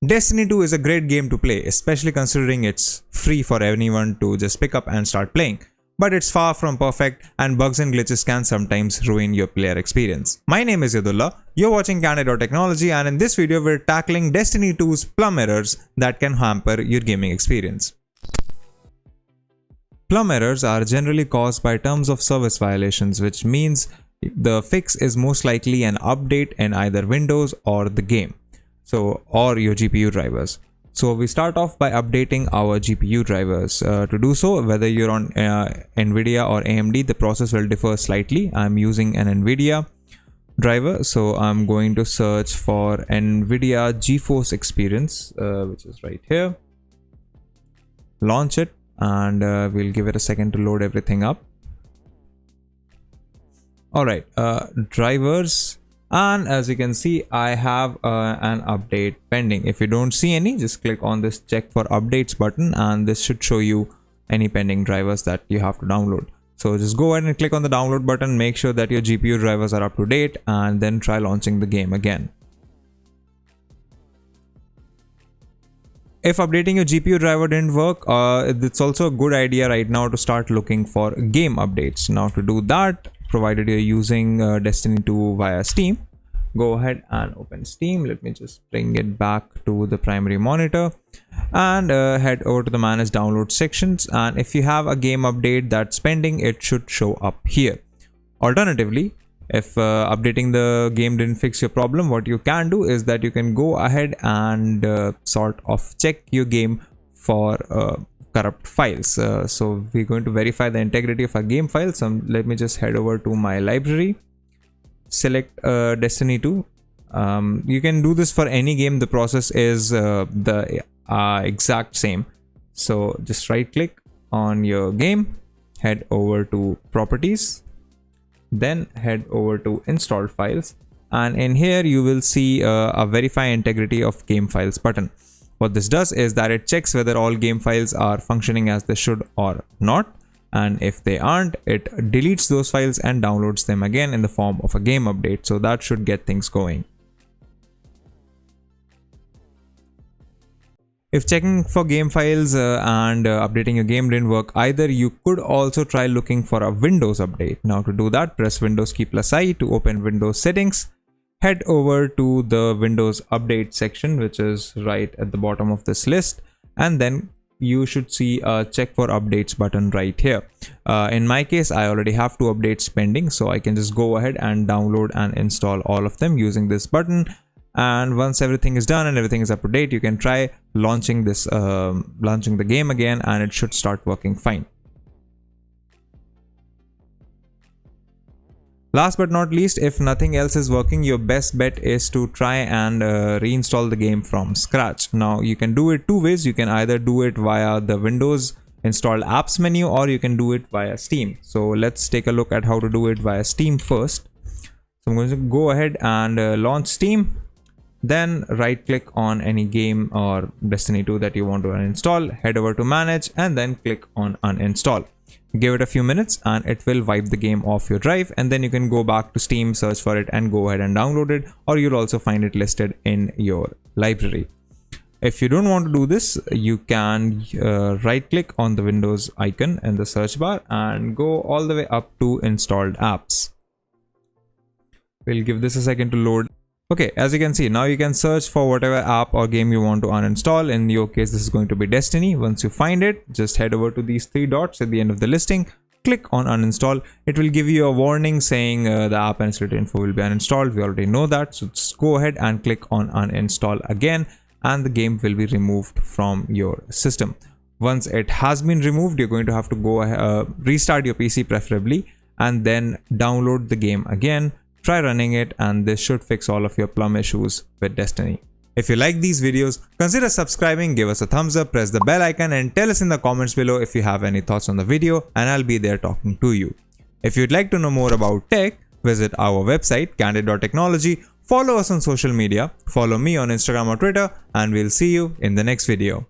Destiny 2 is a great game to play, especially considering it's free for anyone to just pick up and start playing. But it's far from perfect and bugs and glitches can sometimes ruin your player experience. My name is Yadullah, you're watching Candid.Technology, and in this video we're tackling Destiny 2's Plum errors that can hamper your gaming experience. Plum errors are generally caused by terms of service violations, which means the fix is most likely an update in either Windows or the game, or your GPU drivers. So we start off by updating our GPU drivers. To do so, whether you're on NVIDIA or AMD, the process will differ slightly. I'm using an NVIDIA driver, so I'm going to search for NVIDIA GeForce Experience, which is right here. Launch it, and we'll give it a second to load everything up. Alright, drivers. And as you can see, I have an update pending. If you don't see any, just click on this check for updates button and this should show you any pending drivers that you have to download. So just go ahead and click on the download button, make sure that your GPU drivers are up to date, and then try launching the game again. If updating your GPU driver didn't work, it's also a good idea right now to start looking for game updates. Now to do that, provided you're using Destiny 2 via Steam, go ahead and open Steam. Let me just bring it back to the primary monitor and head over to the manage download sections, and if you have a game update that's pending, it should show up here. Alternatively, if updating the game didn't fix your problem, what you can do is that you can go ahead and sort of check your game for corrupt files. So we're going to verify the integrity of our game files. So let me just head over to my library, select Destiny 2. You can do this for any game. The process is the exact same. So just right click on your game, head over to properties, then head over to installed files, and in here you will see a verify integrity of game files button. What this does is that it checks whether all game files are functioning as they should or not, and if they aren't, it deletes those files and downloads them again in the form of a game update. So that should get things going. If checking for game files and updating your game didn't work either, you could also try looking for a Windows update. Now to do that, press Windows key plus I to open Windows settings. Head over to the Windows update section, which is right at the bottom of this list, and then you should see a check for updates button right here. In my case, I already have 2 updates pending, so I can just go ahead and download and install all of them using this button. And once everything is done and everything is up to date, you can try launching the game again, and it should start working fine. Last but not least, if nothing else is working, your best bet is to try and reinstall the game from scratch. Now you can do it 2 ways. You can either do it via the Windows installed apps menu, or you can do it via Steam. So let's take a look at how to do it via Steam first. So I'm going to go ahead and launch Steam. Then right click on any game or Destiny 2 that you want to uninstall, head over to manage, and then click on uninstall. Give it a few minutes and it will wipe the game off your drive, and then you can go back to Steam, search for it, and go ahead and download it, or you'll also find it listed in your library. If you don't want to do this, you can right click on the Windows icon in the search bar and go all the way up to installed apps. We'll give this a second to load. Okay, as you can see, now you can search for whatever app or game you want to uninstall. In your case, this is going to be Destiny. Once you find it, just head over to these 3 dots at the end of the listing, click on uninstall. It will give you a warning saying the app and installed info will be uninstalled. We already know that, so just go ahead and click on uninstall again, and the game will be removed from your system. Once it has been removed, you're going to have to go restart your PC preferably, and then download the game again. Try running it, and this should fix all of your Plum issues with Destiny. If you like these videos, consider subscribing, give us a thumbs up, press the bell icon, and tell us in the comments below if you have any thoughts on the video, and I'll be there talking to you. If you'd like to know more about tech, visit our website Candid.Technology, follow us on social media, follow me on Instagram or Twitter, and we'll see you in the next video.